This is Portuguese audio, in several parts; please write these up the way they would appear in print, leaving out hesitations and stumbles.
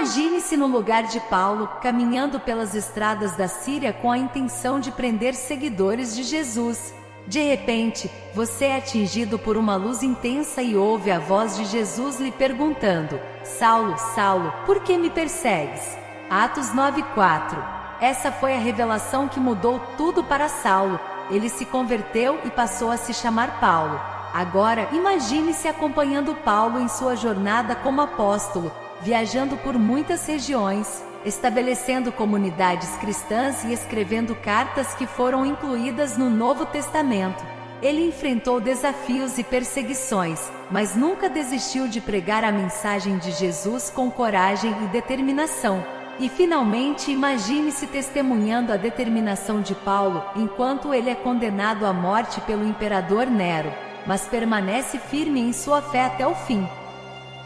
Imagine-se no lugar de Paulo, caminhando pelas estradas da Síria com a intenção de prender seguidores de Jesus. De repente, você é atingido por uma luz intensa e ouve a voz de Jesus lhe perguntando: Saulo, Saulo, por que me persegues? Atos 9:4. Essa foi a revelação que mudou tudo para Saulo. Ele se converteu e passou a se chamar Paulo. Agora, imagine-se acompanhando Paulo em sua jornada como apóstolo, viajando por muitas regiões, estabelecendo comunidades cristãs e escrevendo cartas que foram incluídas no Novo Testamento. Ele enfrentou desafios e perseguições, mas nunca desistiu de pregar a mensagem de Jesus com coragem e determinação. E finalmente, imagine-se testemunhando a determinação de Paulo, enquanto ele é condenado à morte pelo imperador Nero, mas permanece firme em sua fé até o fim.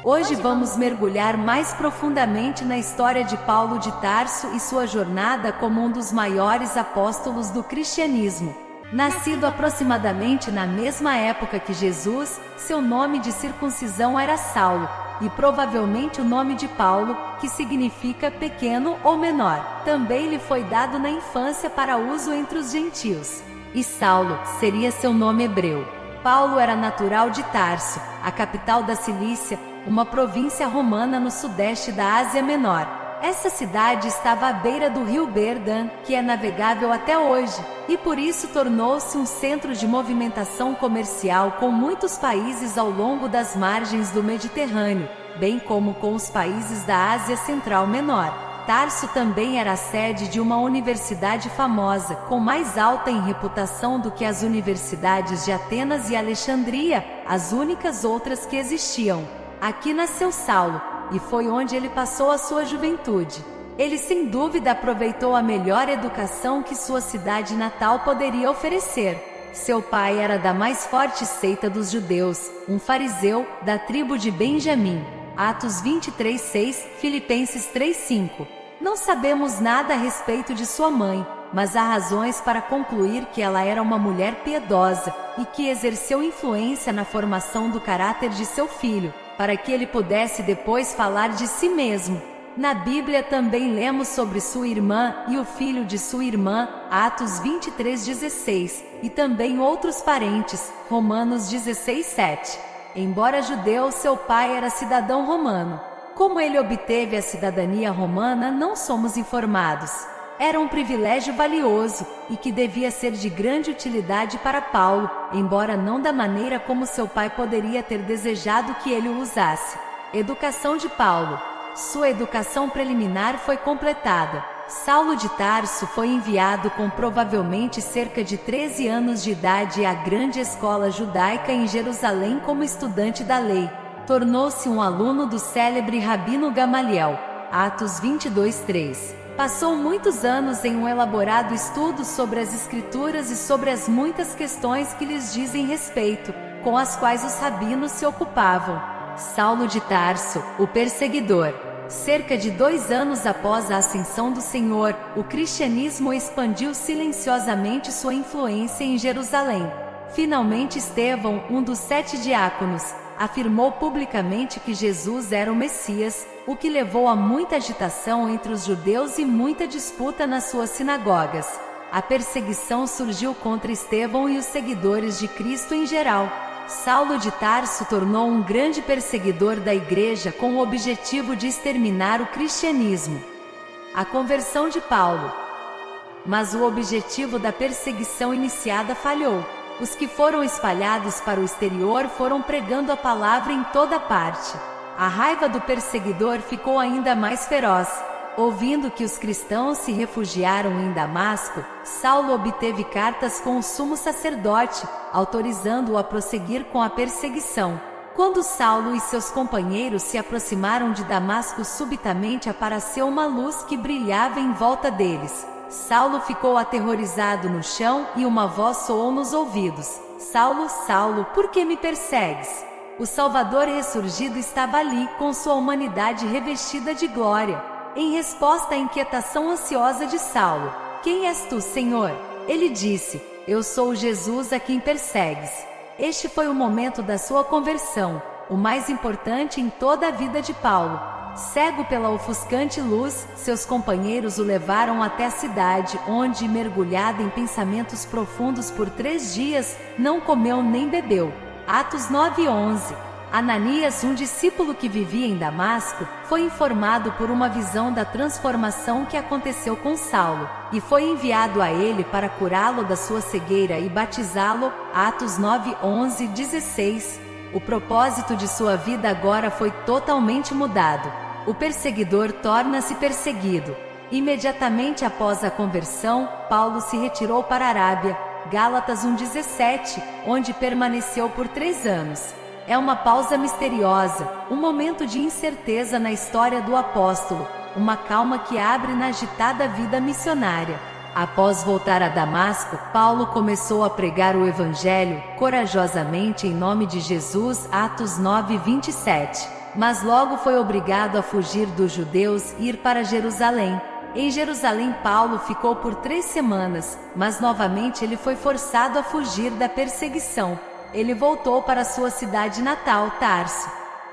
Hoje vamos mergulhar mais profundamente na história de Paulo de Tarso e sua jornada como um dos maiores apóstolos do cristianismo. Nascido aproximadamente na mesma época que Jesus, seu nome de circuncisão era Saulo, e provavelmente o nome de Paulo, que significa pequeno ou menor, também lhe foi dado na infância para uso entre os gentios. E Saulo seria seu nome hebreu. Paulo era natural de Tarso, a capital da Cilícia, uma província romana no sudeste da Ásia Menor. Essa cidade estava à beira do rio Berdan, que é navegável até hoje, e por isso tornou-se um centro de movimentação comercial com muitos países ao longo das margens do Mediterrâneo, bem como com os países da Ásia Central Menor. Tarso também era a sede de uma universidade famosa, com mais alta em reputação do que as universidades de Atenas e Alexandria, as únicas outras que existiam. Aqui nasceu Saulo, e foi onde ele passou a sua juventude. Ele sem dúvida aproveitou a melhor educação que sua cidade natal poderia oferecer. Seu pai era da mais forte seita dos judeus, um fariseu, da tribo de Benjamim. Atos 23:6, Filipenses 3:5. Não sabemos nada a respeito de sua mãe, mas há razões para concluir que ela era uma mulher piedosa, e que exerceu influência na formação do caráter de seu filho, para que ele pudesse depois falar de si mesmo. Na Bíblia também lemos sobre sua irmã e o filho de sua irmã, Atos 23:16, e também outros parentes, Romanos 16:7. Embora judeu, seu pai era cidadão romano. Como ele obteve a cidadania romana, não somos informados. Era um privilégio valioso, e que devia ser de grande utilidade para Paulo, embora não da maneira como seu pai poderia ter desejado que ele o usasse. Educação de Paulo. Sua educação preliminar foi completada. Saulo de Tarso foi enviado com provavelmente cerca de 13 anos de idade à grande escola judaica em Jerusalém como estudante da lei. Tornou-se um aluno do célebre Rabino Gamaliel. Atos 22:3. Passou muitos anos em um elaborado estudo sobre as Escrituras e sobre as muitas questões que lhes dizem respeito, com as quais os rabinos se ocupavam. Saulo de Tarso, o perseguidor. Cerca de 2 anos após a ascensão do Senhor, o cristianismo expandiu silenciosamente sua influência em Jerusalém. Finalmente Estevão, um dos 7 diáconos, afirmou publicamente que Jesus era o Messias, o que levou a muita agitação entre os judeus e muita disputa nas suas sinagogas. A perseguição surgiu contra Estevão e os seguidores de Cristo em geral. Saulo de Tarso tornou um grande perseguidor da igreja com o objetivo de exterminar o cristianismo. A conversão de Paulo. Mas o objetivo da perseguição iniciada falhou. Os que foram espalhados para o exterior foram pregando a palavra em toda parte. A raiva do perseguidor ficou ainda mais feroz. Ouvindo que os cristãos se refugiaram em Damasco, Saulo obteve cartas com o sumo sacerdote, autorizando-o a prosseguir com a perseguição. Quando Saulo e seus companheiros se aproximaram de Damasco, subitamente apareceu uma luz que brilhava em volta deles. Saulo ficou aterrorizado no chão e uma voz soou nos ouvidos: Saulo, Saulo, por que me persegues? O Salvador ressurgido estava ali, com sua humanidade revestida de glória. Em resposta à inquietação ansiosa de Saulo: Quem és tu, Senhor? Ele disse: Eu sou Jesus a quem persegues. Este foi o momento da sua conversão, o mais importante em toda a vida de Paulo. Cego pela ofuscante luz, seus companheiros o levaram até a cidade, onde, mergulhado em pensamentos profundos por 3 dias, não comeu nem bebeu. Atos 9:11. Ananias, um discípulo que vivia em Damasco, foi informado por uma visão da transformação que aconteceu com Saulo, e foi enviado a ele para curá-lo da sua cegueira e batizá-lo. Atos 9:11-16. O propósito de sua vida agora foi totalmente mudado. O perseguidor torna-se perseguido. Imediatamente após a conversão, Paulo se retirou para a Arábia, Gálatas 1:17, onde permaneceu por 3 anos. É uma pausa misteriosa, um momento de incerteza na história do apóstolo, uma calma que abre na agitada vida missionária. Após voltar a Damasco, Paulo começou a pregar o Evangelho, corajosamente em nome de Jesus. Atos 9:27. Mas logo foi obrigado a fugir dos judeus e ir para Jerusalém. Em Jerusalém, Paulo ficou por 3 semanas, mas novamente ele foi forçado a fugir da perseguição. Ele voltou para sua cidade natal, Tarso.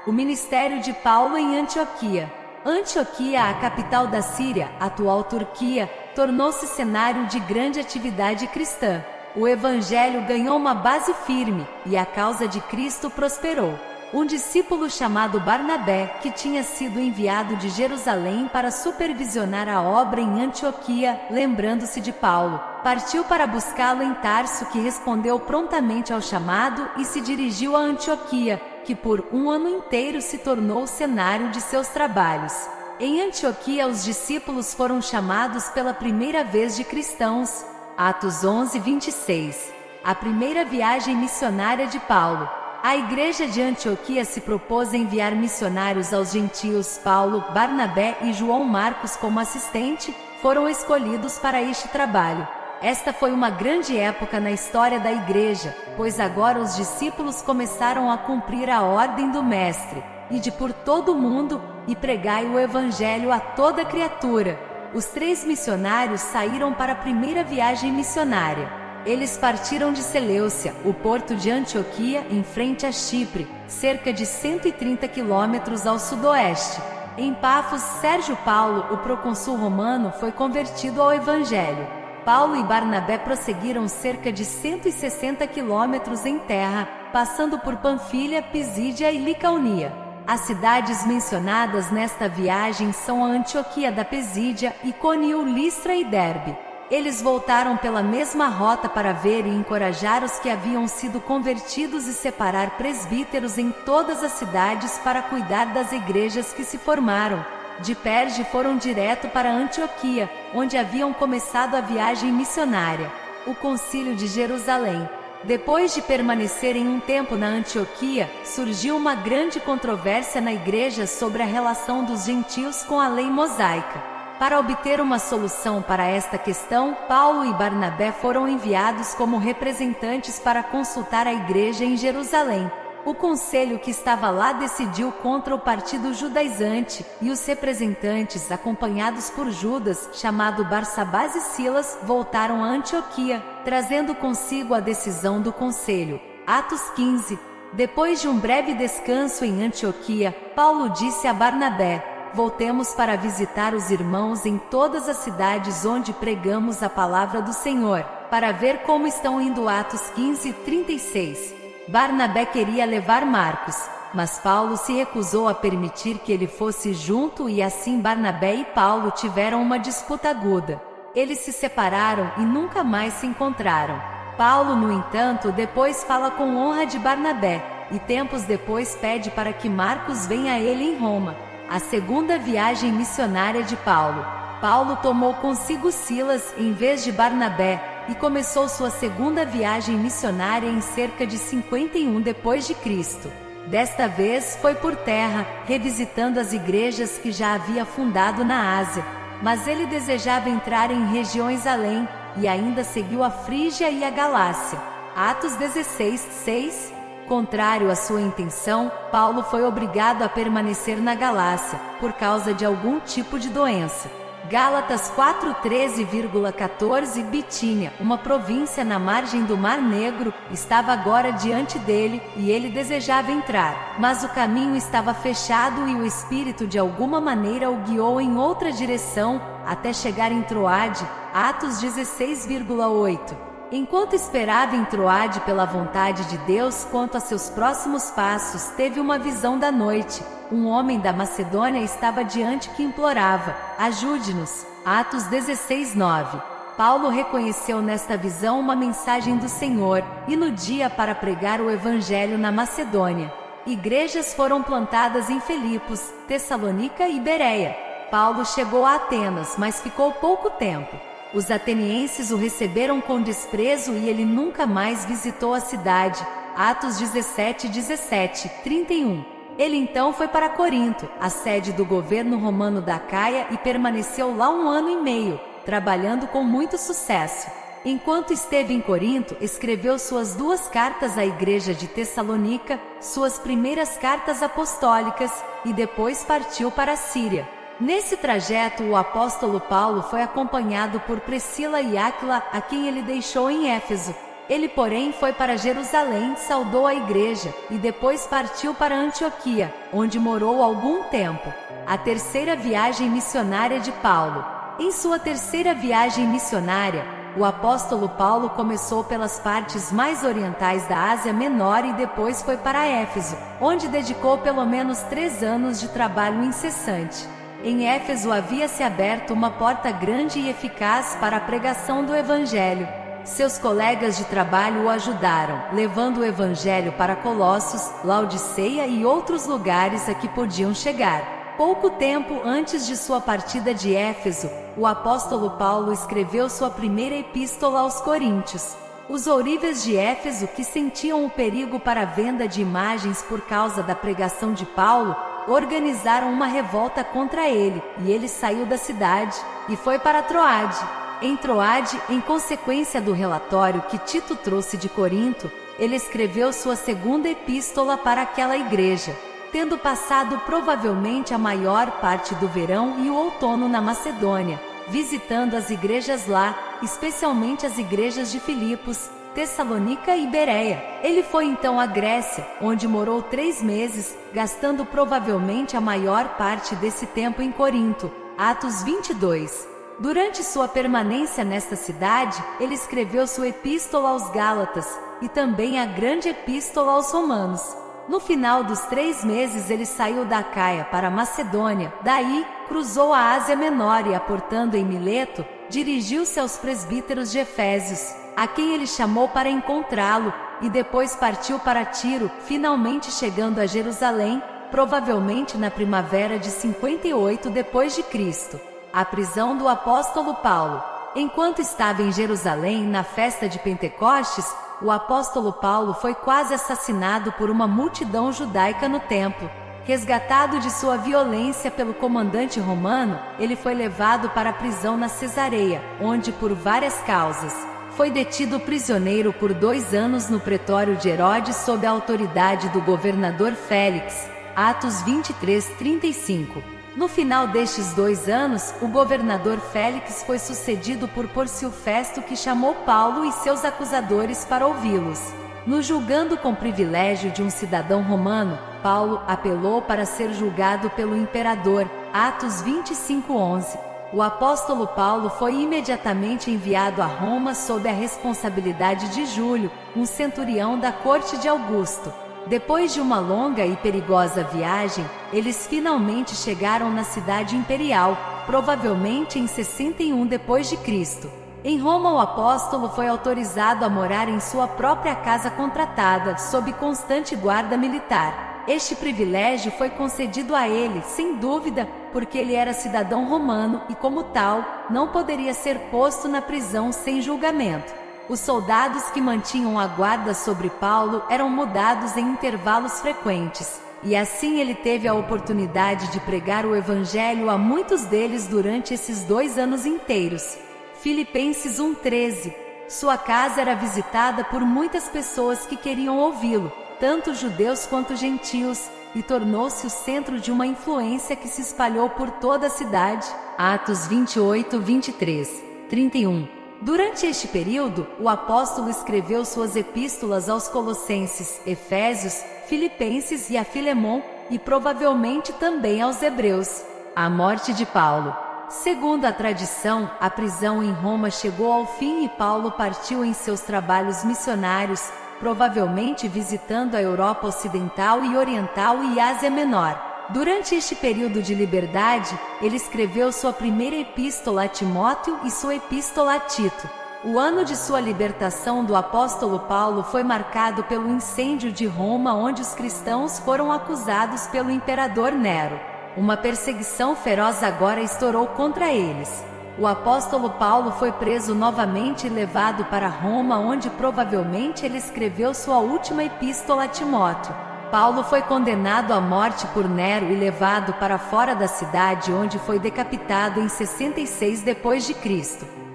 O ministério de Paulo em Antioquia. Antioquia, a capital da Síria, atual Turquia, tornou-se cenário de grande atividade cristã. O Evangelho ganhou uma base firme, e a causa de Cristo prosperou. Um discípulo chamado Barnabé, que tinha sido enviado de Jerusalém para supervisionar a obra em Antioquia, lembrando-se de Paulo, partiu para buscá-lo em Tarso, que respondeu prontamente ao chamado e se dirigiu a Antioquia, que por 1 ano inteiro se tornou o cenário de seus trabalhos. Em Antioquia, os discípulos foram chamados pela primeira vez de cristãos. Atos 11:26. A primeira viagem missionária de Paulo. A igreja de Antioquia se propôs a enviar missionários aos gentios. Paulo, Barnabé e João Marcos, como assistente, foram escolhidos para este trabalho. Esta foi uma grande época na história da igreja, pois agora os discípulos começaram a cumprir a ordem do Mestre: ide por todo o mundo e pregai o Evangelho a toda criatura. Os 3 missionários saíram para a primeira viagem missionária. Eles partiram de Seleucia, o porto de Antioquia, em frente a Chipre, cerca de 130 quilômetros ao sudoeste. Em Pafos, Sérgio Paulo, o procônsul romano, foi convertido ao Evangelho. Paulo e Barnabé prosseguiram cerca de 160 quilômetros em terra, passando por Panfilha, Pisídia e Licaonia. As cidades mencionadas nesta viagem são a Antioquia da Pisídia, Icônio, Listra e Derbe. Eles voltaram pela mesma rota para ver e encorajar os que haviam sido convertidos e separar presbíteros em todas as cidades para cuidar das igrejas que se formaram. De Perge foram direto para Antioquia, onde haviam começado a viagem missionária. O Concílio de Jerusalém. Depois de permanecerem um tempo na Antioquia, surgiu uma grande controvérsia na igreja sobre a relação dos gentios com a lei mosaica. Para obter uma solução para esta questão, Paulo e Barnabé foram enviados como representantes para consultar a igreja em Jerusalém. O conselho que estava lá decidiu contra o partido judaizante, e os representantes, acompanhados por Judas, chamado Barsabás, e Silas, voltaram a Antioquia, trazendo consigo a decisão do conselho. Atos 15. Depois de um breve descanso em Antioquia, Paulo disse a Barnabé: voltemos para visitar os irmãos em todas as cidades onde pregamos a palavra do Senhor, para ver como estão indo. Atos 15:36. Barnabé queria levar Marcos, mas Paulo se recusou a permitir que ele fosse junto, e assim Barnabé e Paulo tiveram uma disputa aguda. Eles se separaram e nunca mais se encontraram. Paulo, no entanto, depois fala com honra de Barnabé, e tempos depois pede para que Marcos venha a ele em Roma. A segunda viagem missionária de Paulo. Paulo tomou consigo Silas em vez de Barnabé, e começou sua segunda viagem missionária em cerca de 51 d.C. Desta vez foi por terra, revisitando as igrejas que já havia fundado na Ásia, mas ele desejava entrar em regiões além, e ainda seguiu a Frígia e a Galácia. Atos 16:6. Contrário à sua intenção, Paulo foi obrigado a permanecer na Galácia, por causa de algum tipo de doença. Gálatas 4:13,14 Bitínia, uma província na margem do Mar Negro, estava agora diante dele, e ele desejava entrar, mas o caminho estava fechado e o Espírito de alguma maneira o guiou em outra direção, até chegar em Troade, Atos 16,8. Enquanto esperava em Troade pela vontade de Deus quanto a seus próximos passos, teve uma visão da noite. Um homem da Macedônia estava diante que implorava: ajude-nos. Atos 16:9. Paulo reconheceu nesta visão uma mensagem do Senhor, e no dia para pregar o Evangelho na Macedônia. Igrejas foram plantadas em Filipos, Tessalônica e Bereia. Paulo chegou a Atenas, mas ficou pouco tempo. Os atenienses o receberam com desprezo e ele nunca mais visitou a cidade. Atos 17:17-31. Ele então foi para Corinto, a sede do governo romano da Acaia, e permaneceu lá 1 ano e meio, trabalhando com muito sucesso. Enquanto esteve em Corinto, escreveu suas 2 cartas à igreja de Tessalônica, suas primeiras cartas apostólicas, e depois partiu para a Síria. Nesse trajeto, o apóstolo Paulo foi acompanhado por Priscila e Áquila, a quem ele deixou em Éfeso. Ele, porém, foi para Jerusalém, saudou a igreja, e depois partiu para Antioquia, onde morou algum tempo. A terceira viagem missionária de Paulo. Em sua terceira viagem missionária, o apóstolo Paulo começou pelas partes mais orientais da Ásia Menor e depois foi para Éfeso, onde dedicou pelo menos 3 anos de trabalho incessante. Em Éfeso havia-se aberto uma porta grande e eficaz para a pregação do Evangelho. Seus colegas de trabalho o ajudaram, levando o Evangelho para Colossos, Laodiceia e outros lugares a que podiam chegar. Pouco tempo antes de sua partida de Éfeso, o apóstolo Paulo escreveu sua primeira epístola aos Coríntios. Os ourives de Éfeso, que sentiam o perigo para a venda de imagens por causa da pregação de Paulo, organizaram uma revolta contra ele, e ele saiu da cidade, e foi para Troade. Em Troade, em consequência do relatório que Tito trouxe de Corinto, ele escreveu sua segunda epístola para aquela igreja, tendo passado provavelmente a maior parte do verão e o outono na Macedônia, visitando as igrejas lá, especialmente as igrejas de Filipos, Tessalônica e Bereia. Ele foi então à Grécia, onde morou 3 meses, gastando provavelmente a maior parte desse tempo em Corinto. Atos 22. Durante sua permanência nesta cidade, ele escreveu sua epístola aos Gálatas, e também a grande epístola aos Romanos. No final dos 3 meses ele saiu da Acaia para a Macedônia, daí, cruzou a Ásia Menor e, aportando em Mileto, dirigiu-se aos presbíteros de Efésios, a quem ele chamou para encontrá-lo, e depois partiu para Tiro, finalmente chegando a Jerusalém, provavelmente na primavera de 58 d.C. A prisão do apóstolo Paulo. Enquanto estava em Jerusalém na festa de Pentecostes, o apóstolo Paulo foi quase assassinado por uma multidão judaica no templo. Resgatado de sua violência pelo comandante romano, ele foi levado para a prisão na Cesareia, onde, por várias causas, foi detido prisioneiro por 2 anos no pretório de Herodes sob a autoridade do governador Félix. Atos 23:35. No final destes 2 anos, o governador Félix foi sucedido por Pórcio Festo, que chamou Paulo e seus acusadores para ouvi-los. No julgando com privilégio de um cidadão romano, Paulo apelou para ser julgado pelo imperador. Atos 25:11. O apóstolo Paulo foi imediatamente enviado a Roma sob a responsabilidade de Júlio, um centurião da corte de Augusto. Depois de uma longa e perigosa viagem, eles finalmente chegaram na cidade imperial, provavelmente em 61 d.C. Em Roma, o apóstolo foi autorizado a morar em sua própria casa contratada, sob constante guarda militar. Este privilégio foi concedido a ele, sem dúvida, porque ele era cidadão romano e, como tal, não poderia ser posto na prisão sem julgamento. Os soldados que mantinham a guarda sobre Paulo eram mudados em intervalos frequentes, e assim ele teve a oportunidade de pregar o Evangelho a muitos deles durante esses 2 anos inteiros. Filipenses 1:13. Sua casa era visitada por muitas pessoas que queriam ouvi-lo, tanto judeus quanto gentios, e tornou-se o centro de uma influência que se espalhou por toda a cidade. Atos 28, 23, 31. Durante este período, o apóstolo escreveu suas epístolas aos Colossenses, Efésios, Filipenses e a Filemon, e provavelmente também aos Hebreus. A morte de Paulo. Segundo a tradição, a prisão em Roma chegou ao fim e Paulo partiu em seus trabalhos missionários, provavelmente visitando a Europa Ocidental e Oriental e Ásia Menor. Durante este período de liberdade, ele escreveu sua primeira epístola a Timóteo e sua epístola a Tito. O ano de sua libertação do apóstolo Paulo foi marcado pelo incêndio de Roma, onde os cristãos foram acusados pelo imperador Nero. Uma perseguição feroz agora estourou contra eles. O apóstolo Paulo foi preso novamente e levado para Roma, onde provavelmente ele escreveu sua última epístola a Timóteo. Paulo foi condenado à morte por Nero e levado para fora da cidade, onde foi decapitado em 66 d.C.